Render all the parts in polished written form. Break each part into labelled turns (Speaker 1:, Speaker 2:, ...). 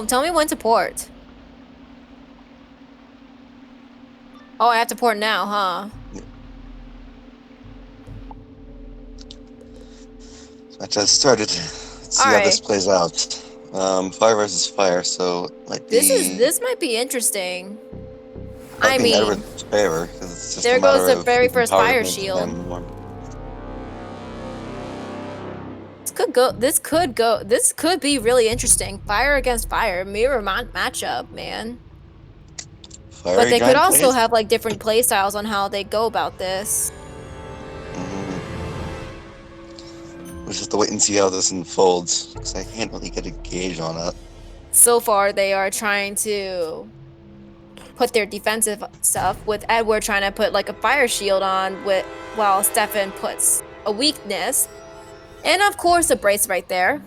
Speaker 1: Tell me when to port. Oh, I have to port now, huh?
Speaker 2: Match has started. Let's see how this
Speaker 1: Alright.
Speaker 2: plays out. Fire versus fire, so it might be
Speaker 1: This might be interesting. I
Speaker 2: in
Speaker 1: mean,
Speaker 2: Edward's favor, because it's just a
Speaker 1: there goes
Speaker 2: matter
Speaker 1: the
Speaker 2: of
Speaker 1: very
Speaker 2: who can
Speaker 1: first
Speaker 2: power
Speaker 1: fire
Speaker 2: into
Speaker 1: shield.
Speaker 2: him more.
Speaker 1: This could be really interesting. Fire against fire, mirror matchup, man. But
Speaker 2: Fiery
Speaker 1: they could
Speaker 2: giant
Speaker 1: also
Speaker 2: plays?
Speaker 1: have like different play styles on how they go about this.
Speaker 2: We'll just have to wait and see how this unfolds, because I can't really get a gauge on it.
Speaker 1: So far, they are trying to put their defensive stuff with Edward trying to put like a fire shield on with while Stefan puts a weakness. And of course, a brace right there.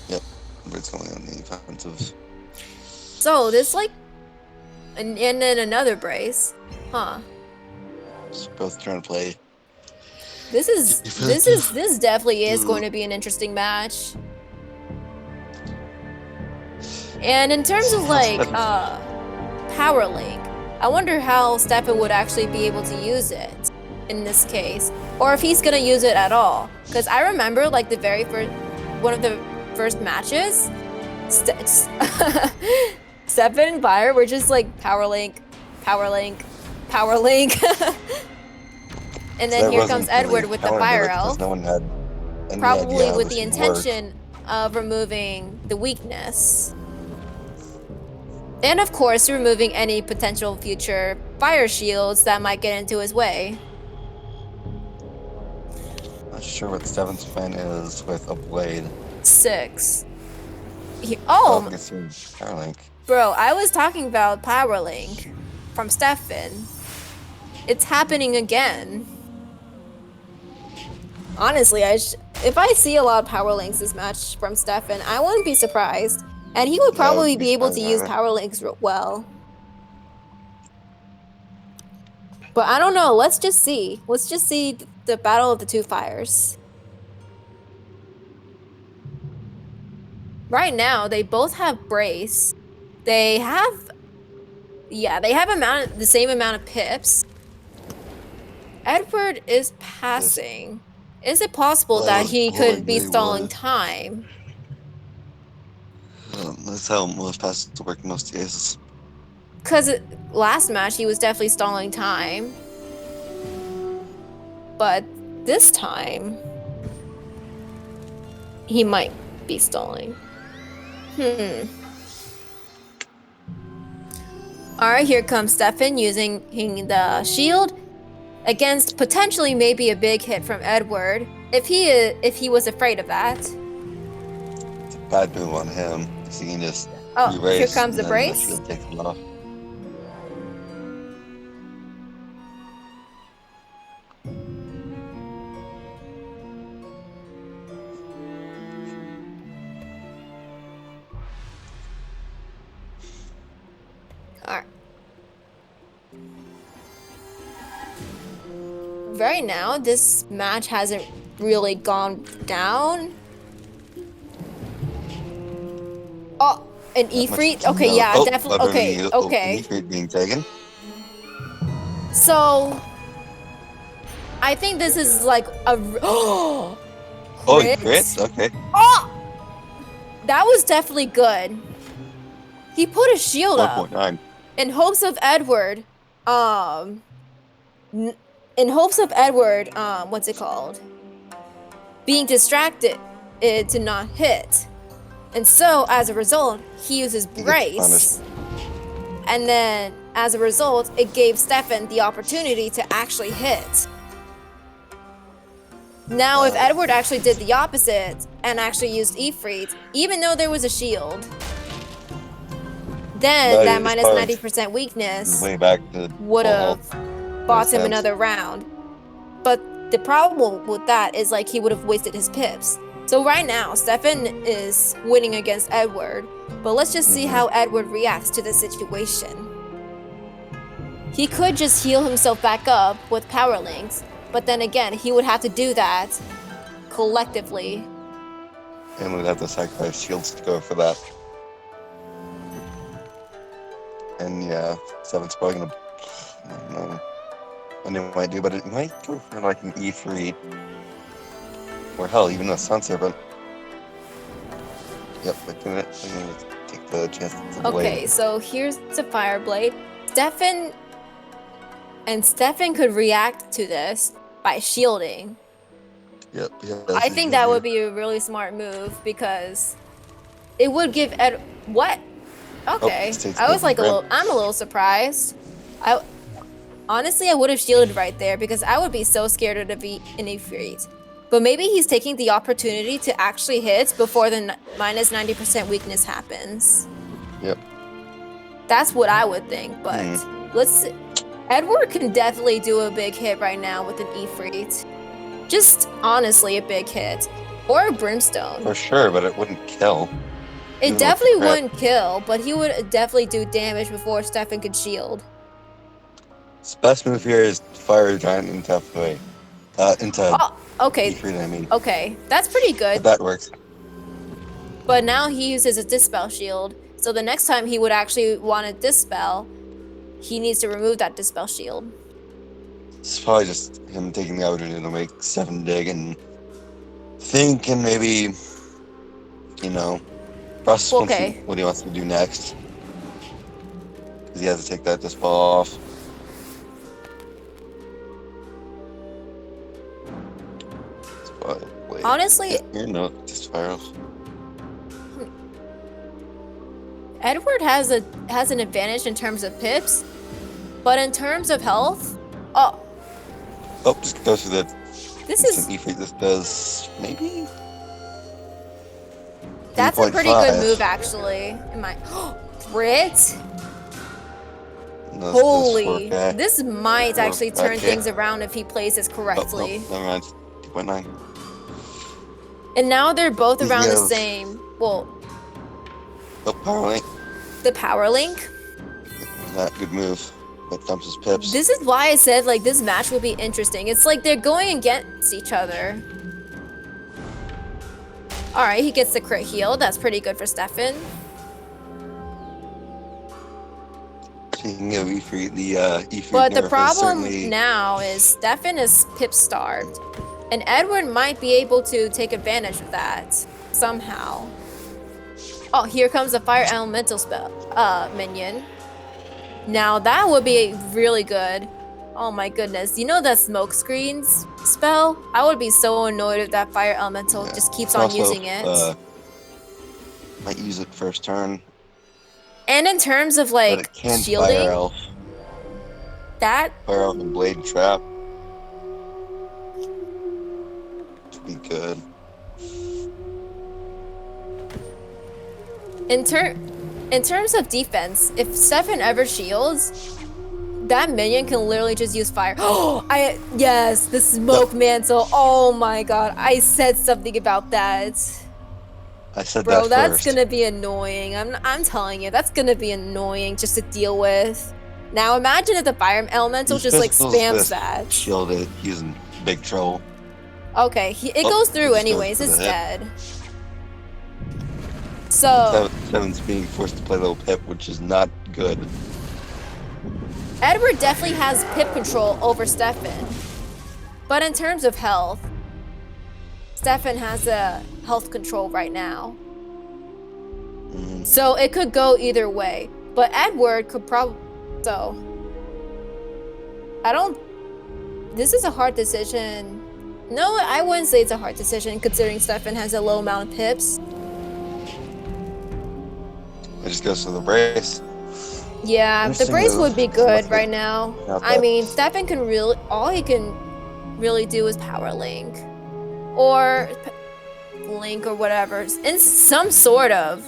Speaker 2: Yep, but it's going on the offensive.
Speaker 1: So this like, and then another brace, huh?
Speaker 2: Just both trying to play
Speaker 1: This definitely is
Speaker 2: defensive.
Speaker 1: going to be an interesting match. And in terms of like power link, I wonder how Stefan would actually be able to use it in this case, or if he's gonna use it at all. Because I remember like the very first one of the first matches, Stefan and Fire were just like power link, power link, power link. And then
Speaker 2: That
Speaker 1: here comes
Speaker 2: wasn't really
Speaker 1: Edward with the
Speaker 2: power into
Speaker 1: fire
Speaker 2: it, because
Speaker 1: elf,
Speaker 2: no one had any idea
Speaker 1: probably
Speaker 2: how
Speaker 1: with
Speaker 2: this
Speaker 1: the
Speaker 2: would work.
Speaker 1: intention of removing the weakness. And of course, removing any potential future fire shields that might get into his way.
Speaker 2: Not sure what Steven's plan is with a blade.
Speaker 1: 6.
Speaker 2: Oh, I guess Starlink.
Speaker 1: Bro, I was talking about Power Link from Stefan. It's happening again. Honestly, if I see a lot of Power Links this match from Stefan, I wouldn't be surprised. And he would
Speaker 2: Yeah, I
Speaker 1: probably
Speaker 2: wouldn't be
Speaker 1: be able to
Speaker 2: surprised
Speaker 1: use
Speaker 2: either.
Speaker 1: Power Links well. But I don't know. Let's just see. Let's just see the battle of the two fires. Right now, they both have brace. They have, yeah, they have the same amount of pips. Edward is passing. Is it possible that he could be stalling time?
Speaker 2: That's how most passes work in most cases.
Speaker 1: Because last match, he was definitely stalling time. But this time, he might be stalling. Alright, here comes Stefan using the shield against potentially maybe a big hit from Edward. If he was afraid of that.
Speaker 2: It's a bad move on him, because he can just
Speaker 1: Oh,
Speaker 2: erase
Speaker 1: here comes
Speaker 2: and
Speaker 1: the
Speaker 2: then
Speaker 1: brace.
Speaker 2: shield takes him off.
Speaker 1: Alright. Right now, this match hasn't really gone down. Oh, an Ifrit? Okay, yeah, definitely. Okay, okay.
Speaker 2: Ifrit being taken.
Speaker 1: So, I think this is like a.
Speaker 2: Oh, he crits? Okay.
Speaker 1: Oh! That was definitely good. He put a shield up
Speaker 2: 1.9.
Speaker 1: in hopes of Edward. In hopes of Edward, what's it called? Being distracted to not hit. And so, as a result, he uses brace. And then, as a result, it gave Stefan the opportunity to actually hit. Now, if Edward actually did the opposite and actually used Ifrit, even though there was a shield, then that minus 90% weakness would have bought him another round. But the problem with that is like he would have wasted his pips. So right now, Stefan is winning against Edward, but let's just see how Edward reacts to the situation. He could just heal himself back up with power links, but then again, he would have to do that collectively.
Speaker 2: And we'd have to sacrifice shields to go for that. And yeah, Seven's probably gonna. I don't know what it might do, but it might go for like an E3. Or hell, even a Sun Serpent. Yep, I'm gonna take the chance to blade.
Speaker 1: Okay, so here's the Fire Blade. Stefan could react to this by shielding.
Speaker 2: Yep, yeah.
Speaker 1: I think that would be a really smart move because it would give Ed. What? Okay, I was like I'm a little surprised. Honestly, I would have shielded right there because I would be so scared of an Ifrit. But maybe he's taking the opportunity to actually hit before the minus 90% weakness happens.
Speaker 2: Yep.
Speaker 1: That's what I would think, but let's see. Edward can definitely do a big hit right now with an Ifrit. Just honestly a big hit. Or a Brimstone.
Speaker 2: For sure, but it wouldn't kill.
Speaker 1: It definitely wouldn't kill, but he would definitely do damage before Stefan could shield.
Speaker 2: His best move here is Fire Giant into FOA.
Speaker 1: Okay.
Speaker 2: Ifrit, I mean.
Speaker 1: Okay, that's pretty good.
Speaker 2: But that works.
Speaker 1: But now he uses a Dispel shield, so the next time he would actually want to Dispel, he needs to remove that Dispel shield.
Speaker 2: It's probably just him taking the opportunity to make 7 dig and think and maybe, you know, process what he wants to do next. Because he has to take that Dispel off. Wait.
Speaker 1: Honestly,
Speaker 2: no, just fire off.
Speaker 1: Edward has an advantage in terms of pips, but in terms of health,
Speaker 2: just go through the. This does maybe.
Speaker 1: That's a pretty good move, actually. Crit?
Speaker 2: No,
Speaker 1: Holy! This might actually turn things around if he plays this correctly.
Speaker 2: Never mind. 2.9.
Speaker 1: And now they're both around the same. Well.
Speaker 2: Power Link.
Speaker 1: The Power Link?
Speaker 2: Not a good move. But dumps his pips.
Speaker 1: This is why I said like this match will be interesting. It's like they're going against each other. Alright, he gets the crit heal. That's pretty good for Stefan.
Speaker 2: So you can give Ifrit the Ifrit.
Speaker 1: But the problem now is Stefan is pip starved. And Edward might be able to take advantage of that somehow. Oh, here comes a Fire Elemental minion. Now that would be really good. Oh my goodness. You know that smoke screens spell? I would be so annoyed if that Fire Elemental just keeps on using it.
Speaker 2: Might use it first turn.
Speaker 1: And in terms of like shielding,
Speaker 2: Fire Elf.
Speaker 1: Fire
Speaker 2: Elf and Blade Trap. Should be good.
Speaker 1: In terms of defense, if Stefan ever shields, that minion can literally just use fire. Yes, the smoke mantle. Oh my god, I said something about that.
Speaker 2: I said
Speaker 1: Bro,
Speaker 2: that
Speaker 1: that's
Speaker 2: first.
Speaker 1: gonna be annoying. I'm telling you, that's gonna be annoying just to deal with. Now imagine if the fire elemental just like spams that.
Speaker 2: Shielded, he's in big trouble.
Speaker 1: Okay, it goes through anyways. It's dead. So
Speaker 2: Seven's being forced to play little pip, which is not good.
Speaker 1: Edward definitely has pip control over Stefan. But in terms of health, Stefan has a health control right now. So it could go either way. But Edward could probably... This is a hard decision. No, I wouldn't say it's a hard decision considering Stefan has a low amount of pips.
Speaker 2: It just goes to the brace.
Speaker 1: Yeah, the brace would be good right now. I mean, Stefan can all he can really do is power link. Or link or whatever. In some sort of.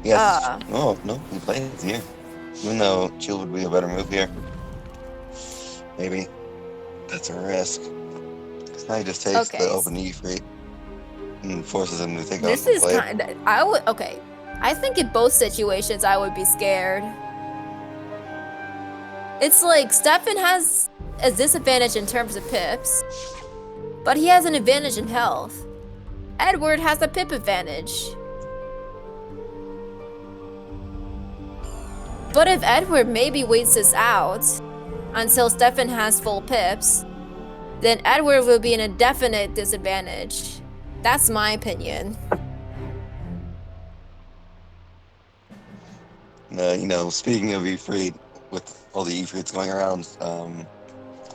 Speaker 2: Yes. No, he plays here. Even though shield would be a better move here. Maybe. That's a risk. Because now he just takes the open Ifrit and forces him to take out the play.
Speaker 1: I think in both situations I would be scared. It's like Stefan has a disadvantage in terms of pips, but he has an advantage in health. Edward has a pip advantage. But if Edward maybe waits this out until Stefan has full pips, then Edward will be in a definite disadvantage. That's my opinion.
Speaker 2: Speaking of Ifrit, with all the Ifrits going around,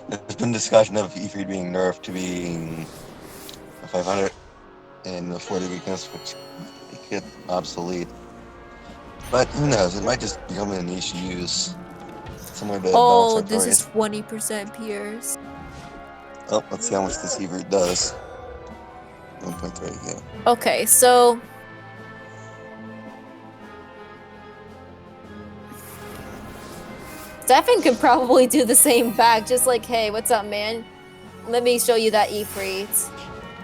Speaker 2: there's been discussion of Ifrit being nerfed to being a 500 and a 40 weakness, which make it obsolete. But who knows? It might just become a niche use. Somewhere to balance our
Speaker 1: this is 20% Pierce.
Speaker 2: Oh, let's see how much this Ifrit does. 1.3, yeah.
Speaker 1: Okay, so Stefan could probably do the same back, just like, hey, what's up, man? Let me show you that Ifrit.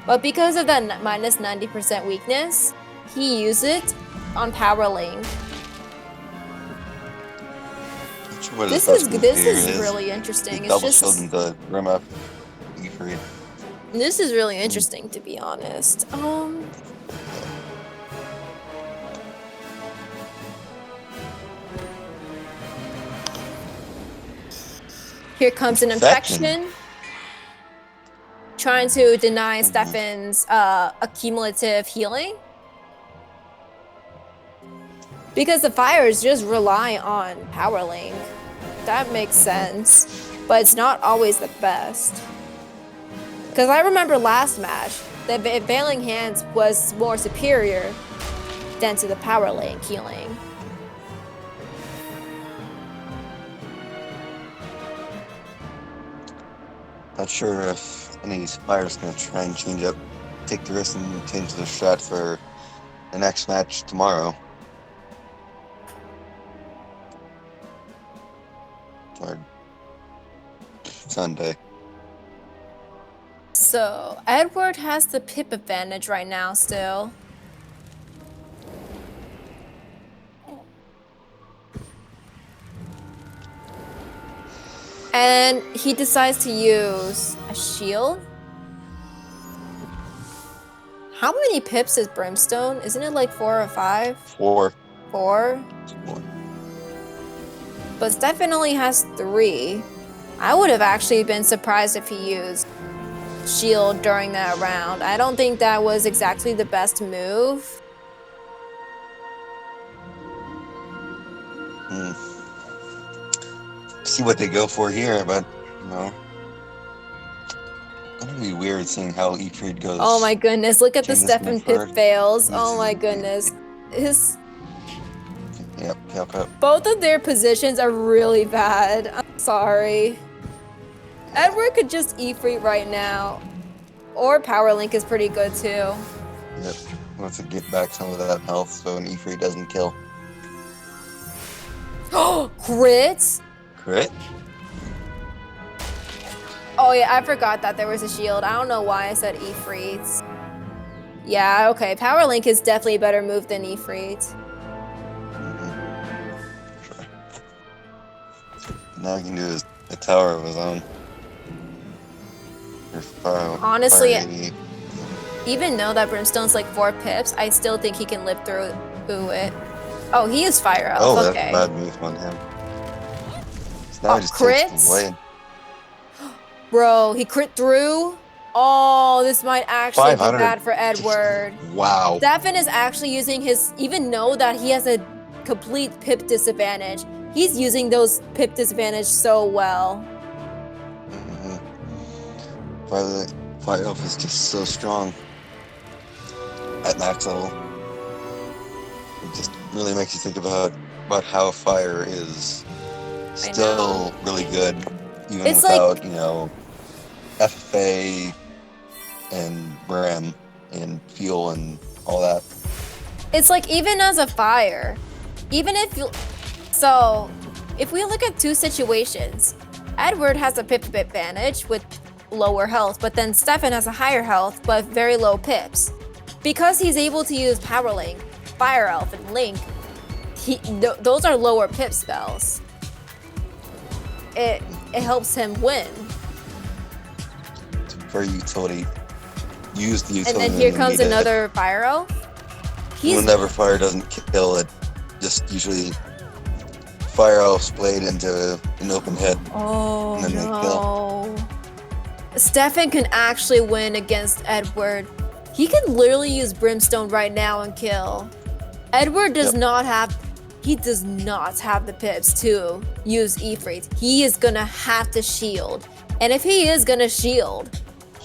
Speaker 1: But because of that minus 90% weakness, he used it on Power Link. This is really interesting. It's just
Speaker 2: the rim up Ifrit.
Speaker 1: This is really interesting, to be honest. Here comes an infection. Trying to deny Stefan's accumulative healing. Because the fires just rely on Power Link. That makes sense. But it's not always the best. Because I remember last match, the Veiling Hands was more superior than to the Power Link healing.
Speaker 2: Not sure if any Spire's gonna try and take the risk and change the strat for the next match tomorrow. Or Sunday.
Speaker 1: So, Edward has the pip advantage right now still. And he decides to use a shield. How many pips is Brimstone? Isn't it like 4 or 5?
Speaker 2: 4.
Speaker 1: 4?
Speaker 2: 4.
Speaker 1: But Stefan only has 3. I would have actually been surprised if he used shield during that round. I don't think that was exactly the best move.
Speaker 2: See what they go for here, but it's gonna be weird seeing how Ifrit goes.
Speaker 1: Oh my goodness, look at the Stefan pip fails. Oh my goodness.
Speaker 2: Yep.
Speaker 1: Both of their positions are really bad. I'm sorry. Edward could just Ifrit right now. Or Power Link is pretty good too.
Speaker 2: Yep. Wants to get back some of that health so an Ifrit doesn't kill.
Speaker 1: Oh, crits?
Speaker 2: Crit?
Speaker 1: Oh yeah, I forgot that there was a shield. I don't know why I said Ifrit. Yeah, okay. Power Link is definitely a better move than Ifrit.
Speaker 2: Sure. Now he can do a tower of his own.
Speaker 1: Honestly, even though that Brimstone's like 4 pips, I still think he can live through it. Oh, he is Fire Elf.
Speaker 2: Oh,
Speaker 1: okay.
Speaker 2: That's a bad move on him. So now he just takes the blade.
Speaker 1: Bro, he crit through. Oh, this might actually be bad for Edward.
Speaker 2: Wow.
Speaker 1: Stefan is actually using his, even though that he has a complete pip disadvantage, he's using those pip disadvantage so well.
Speaker 2: Fire Elf is just so strong at max level. It just really makes you think about how fire is still really good, even without, FFA and Brim and fuel and all that.
Speaker 1: It's like, even as a fire, if we look at 2 situations, Edward has a pip advantage with lower health, but then Stefan has a higher health but very low pips. Because he's able to use Power Link, Fire Elf, and Link, those are lower pip spells. It helps him win.
Speaker 2: It's very utility use the utility.
Speaker 1: And then here comes another fire elf.
Speaker 2: Whenever fire doesn't kill it, just usually fire elf's blade into an open hit.
Speaker 1: Oh,
Speaker 2: and then
Speaker 1: no.
Speaker 2: they kill.
Speaker 1: Stefan can actually win against Edward. He can literally use Brimstone right now and kill. Edward does not have... He does not have the pips to use Ifrit. He is gonna have to shield. And if he is gonna shield,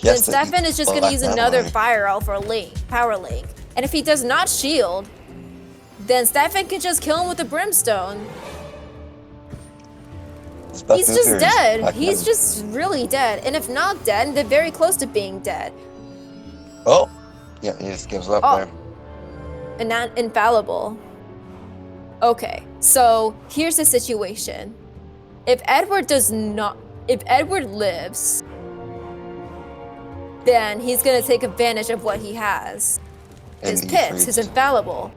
Speaker 1: then Stefan is just gonna use another fire elf or power link. And if he does not shield, then Stefan can just kill him with the Brimstone. He's just dead. He's just really dead. And if not dead, they're very close to being dead.
Speaker 2: Oh, yeah, he just gives up there.
Speaker 1: And not infallible. Okay, so here's the situation. If Edward lives, then he's gonna take advantage of what he has. His pips, his infallible.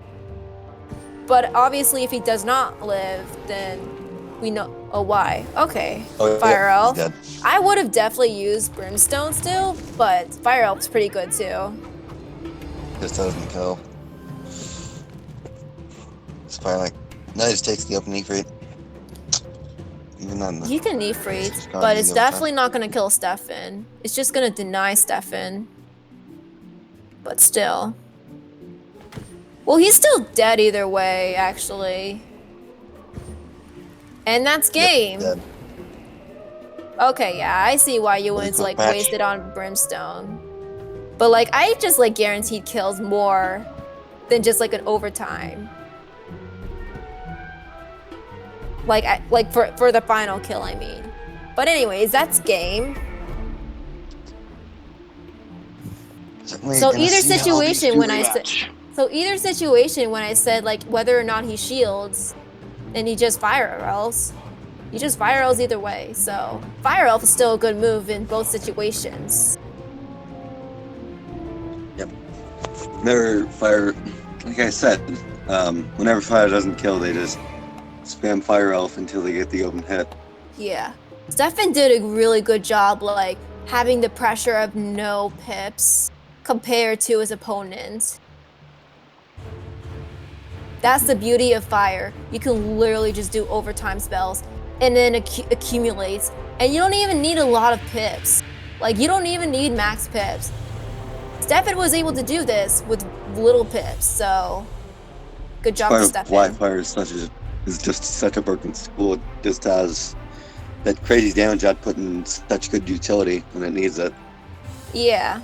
Speaker 1: But obviously if he does not live, then we know why. Okay. Fire Elf. I would have definitely used Brimstone still, but Fire Elf's pretty good too.
Speaker 2: Just doesn't kill. It's fine, like now he just takes the open Ifrit.
Speaker 1: He can Ifrit, but it's definitely not gonna kill Stefan. It's just gonna deny Stefan. But still. Well, he's still dead either way, actually. And that's game.
Speaker 2: Yep,
Speaker 1: okay, yeah, I see why you wouldn't like waste it on Brimstone. But like, I just like guaranteed kills more than just like an overtime. Like for the final kill, I mean. But anyways, that's game. So either situation when I said like whether or not he shields, and he just fire elves. He just fire elves either way. So fire elf is still a good move in both situations.
Speaker 2: Yep. Never fire. Like I said, whenever fire doesn't kill, they just spam fire elf until they get the open hit.
Speaker 1: Yeah. Stefan did a really good job, like having the pressure of no pips compared to his opponent. That's the beauty of fire. You can literally just do overtime spells and then accumulates. And you don't even need a lot of pips. Like, you don't even need max pips. Stefan was able to do this with little pips, so good job to Stefan.
Speaker 2: Why fire is just such a broken tool. It just has that crazy damage output and such good utility when it needs it.
Speaker 1: Yeah.